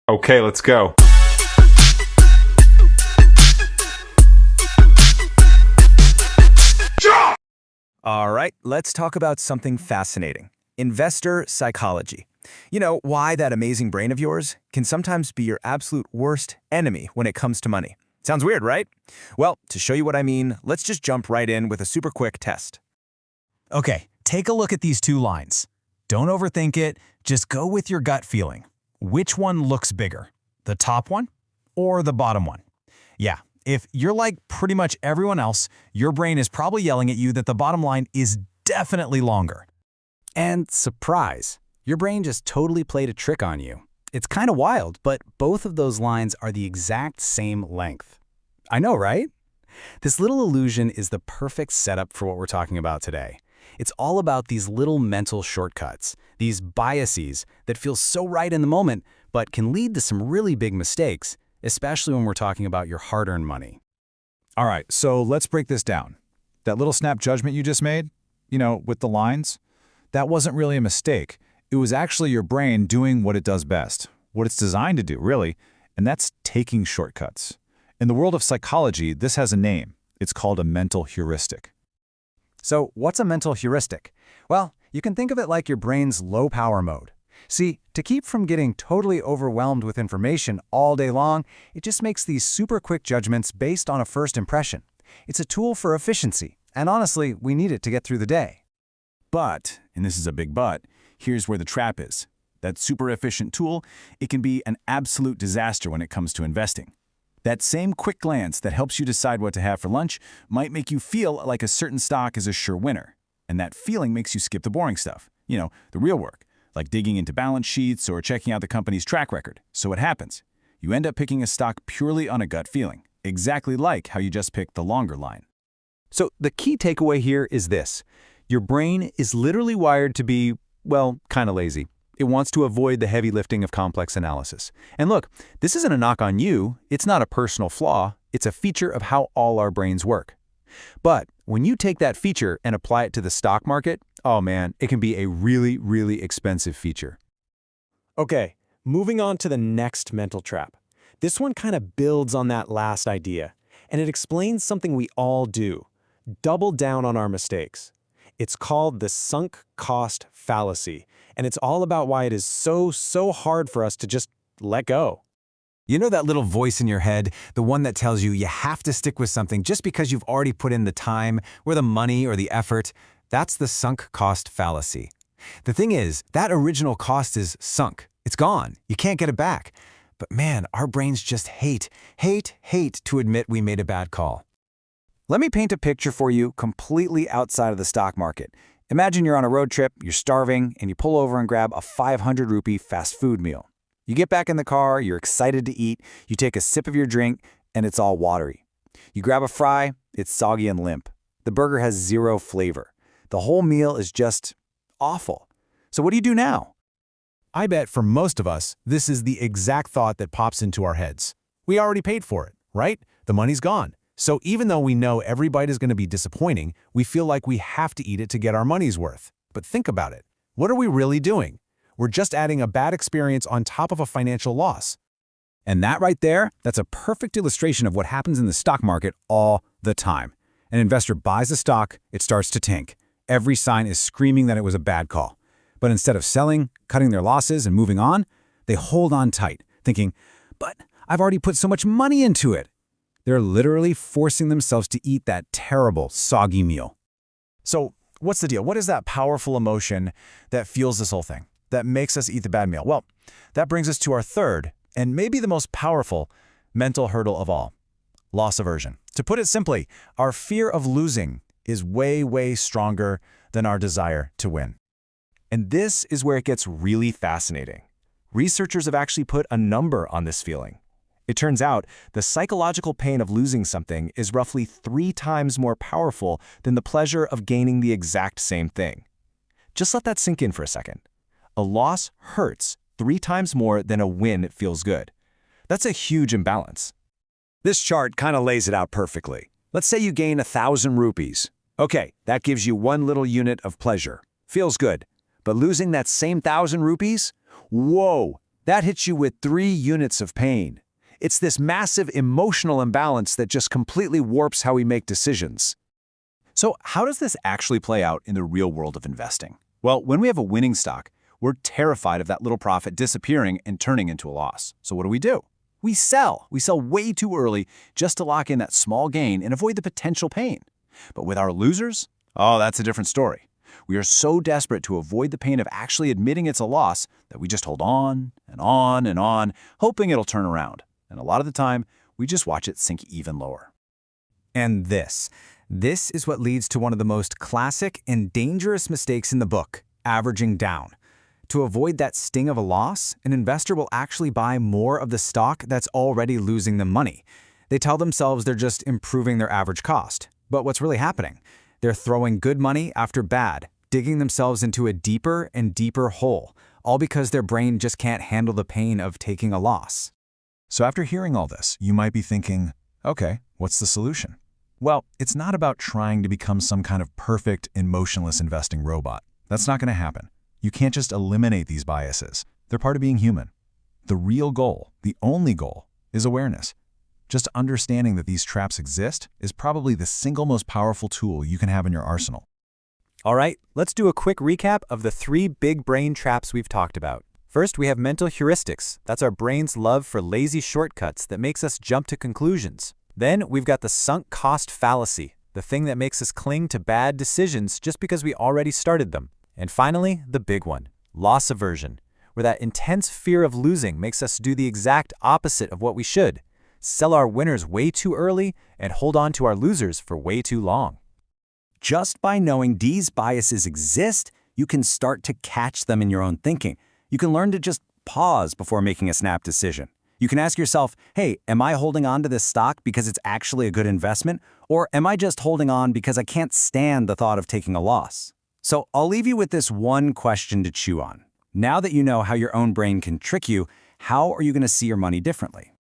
Okay, let's go. All right, let's talk about something fascinating. Investor psychology. You know, why that amazing brain of yours can sometimes be your absolute worst enemy when it comes to money. Sounds weird, right? Well, to show you what I mean, let's just jump right in with a super quick test. Okay, take a look at these two lines. Don't overthink it, just go with your gut feeling. Which one looks bigger? The top one or the bottom one? Yeah, if you're like pretty much everyone else, your brain is probably yelling at you that the bottom line is definitely longer. And surprise, your brain just totally played a trick on you. It's kind of wild, but both of those lines are the exact same length. I know, right? This little illusion is the perfect setup for what we're talking about today. It's all about these little mental shortcuts, these biases that feel so right in the moment, but can lead to some really big mistakes, especially when we're talking about your hard-earned money. All right, so let's break this down. That little snap judgment you just made, with the lines, that wasn't really a mistake. It was actually your brain doing what it does best, what it's designed to do, really, and that's taking shortcuts. In the world of psychology, this has a name. It's called a mental heuristic. So what's a mental heuristic? Well, you can think of it like your brain's low-power mode. See, to keep from getting totally overwhelmed with information all day long, it just makes these super quick judgments based on a first impression. It's a tool for efficiency, and honestly, we need it to get through the day. But, and this is a big but, here's where the trap is. That super efficient tool, it can be an absolute disaster when it comes to investing. That same quick glance that helps you decide what to have for lunch might make you feel like a certain stock is a sure winner. And that feeling makes you skip the boring stuff, the real work, like digging into balance sheets or checking out the company's track record. So what happens? You end up picking a stock purely on a gut feeling, exactly like how you just picked the longer line. So the key takeaway here is this. Your brain is literally wired to be, well, kind of lazy. It wants to avoid the heavy lifting of complex analysis. And look, this isn't a knock on you. It's not a personal flaw. It's a feature of how all our brains work. But when you take that feature and apply it to the stock market, oh man, it can be a really, really expensive feature. Okay, moving on to the next mental trap. This one kind of builds on that last idea, and it explains something we all do: double down on our mistakes. It's called the sunk cost fallacy, and it's all about why it is so hard for us to just let go. You know that little voice in your head, the one that tells you you have to stick with something just because you've already put in the time, or the money, or the effort? That's the sunk cost fallacy. The thing is, that original cost is sunk. It's gone. You can't get it back. But man, our brains just hate to admit we made a bad call. Let me paint a picture for you completely outside of the stock market. Imagine you're on a road trip, you're starving, and you pull over and grab a 500 rupee fast food meal. You get back in the car, you're excited to eat, you take a sip of your drink, and it's all watery. You grab a fry, it's soggy and limp. The burger has zero flavor. The whole meal is just awful. So what do you do now? I bet for most of us, this is the exact thought that pops into our heads. We already paid for it, right? The money's gone. So even though we know every bite is going to be disappointing, we feel like we have to eat it to get our money's worth. But think about it. What are we really doing? We're just adding a bad experience on top of a financial loss. And that right there, that's a perfect illustration of what happens in the stock market all the time. An investor buys a stock, it starts to tank. Every sign is screaming that it was a bad call. But instead of selling, cutting their losses, and moving on, they hold on tight, thinking, but I've already put so much money into it. They're literally forcing themselves to eat that terrible, soggy meal. So what's the deal? What is that powerful emotion that fuels this whole thing, that makes us eat the bad meal? Well, that brings us to our third, and maybe the most powerful, mental hurdle of all: loss aversion. To put it simply, our fear of losing is way stronger than our desire to win. And this is where it gets really fascinating. Researchers have actually put a number on this feeling. It turns out the psychological pain of losing something is roughly 3 times more powerful than the pleasure of gaining the exact same thing. Just let that sink in for a second. A loss hurts 3 times more than a win feels good. That's a huge imbalance. This chart kind of lays it out perfectly. Let's say you gain 1,000 rupees. Okay, that gives you one little unit of pleasure. Feels good. But losing that same 1,000 rupees? Whoa! that hits you with 3 units of pain. It's this massive emotional imbalance that just completely warps how we make decisions. So how does this actually play out in the real world of investing? Well, when we have a winning stock, we're terrified of that little profit disappearing and turning into a loss. So what do? We sell. We sell way too early just to lock in that small gain and avoid the potential pain. But with our losers, oh, that's a different story. We are so desperate to avoid the pain of actually admitting it's a loss that we just hold on and on and on, hoping it'll turn around. And a lot of the time, we just watch it sink even lower. And this is what leads to one of the most classic and dangerous mistakes in the book, averaging down. To avoid that sting of a loss, an investor will actually buy more of the stock that's already losing them money. They tell themselves they're just improving their average cost. But what's really happening? They're throwing good money after bad, digging themselves into a deeper and deeper hole, all because their brain just can't handle the pain of taking a loss. So after hearing all this, you might be thinking, okay, what's the solution? Well, it's not about trying to become some kind of perfect, emotionless investing robot. That's not going to happen. You can't just eliminate these biases. They're part of being human. The real goal, the only goal, is awareness. Just understanding that these traps exist is probably the single most powerful tool you can have in your arsenal. All right, let's do a quick recap of the 3 big brain traps we've talked about. First, we have mental heuristics. That's our brain's love for lazy shortcuts that makes us jump to conclusions. Then we've got the sunk cost fallacy, the thing that makes us cling to bad decisions just because we already started them. And finally, the big one, loss aversion, where that intense fear of losing makes us do the exact opposite of what we should, sell our winners way too early and hold on to our losers for way too long. Just by knowing these biases exist, you can start to catch them in your own thinking. You can learn to just pause before making a snap decision. You can ask yourself, hey, am I holding on to this stock because it's actually a good investment? Or am I just holding on because I can't stand the thought of taking a loss? So I'll leave you with this one question to chew on. Now that you know how your own brain can trick you, how are you going to see your money differently?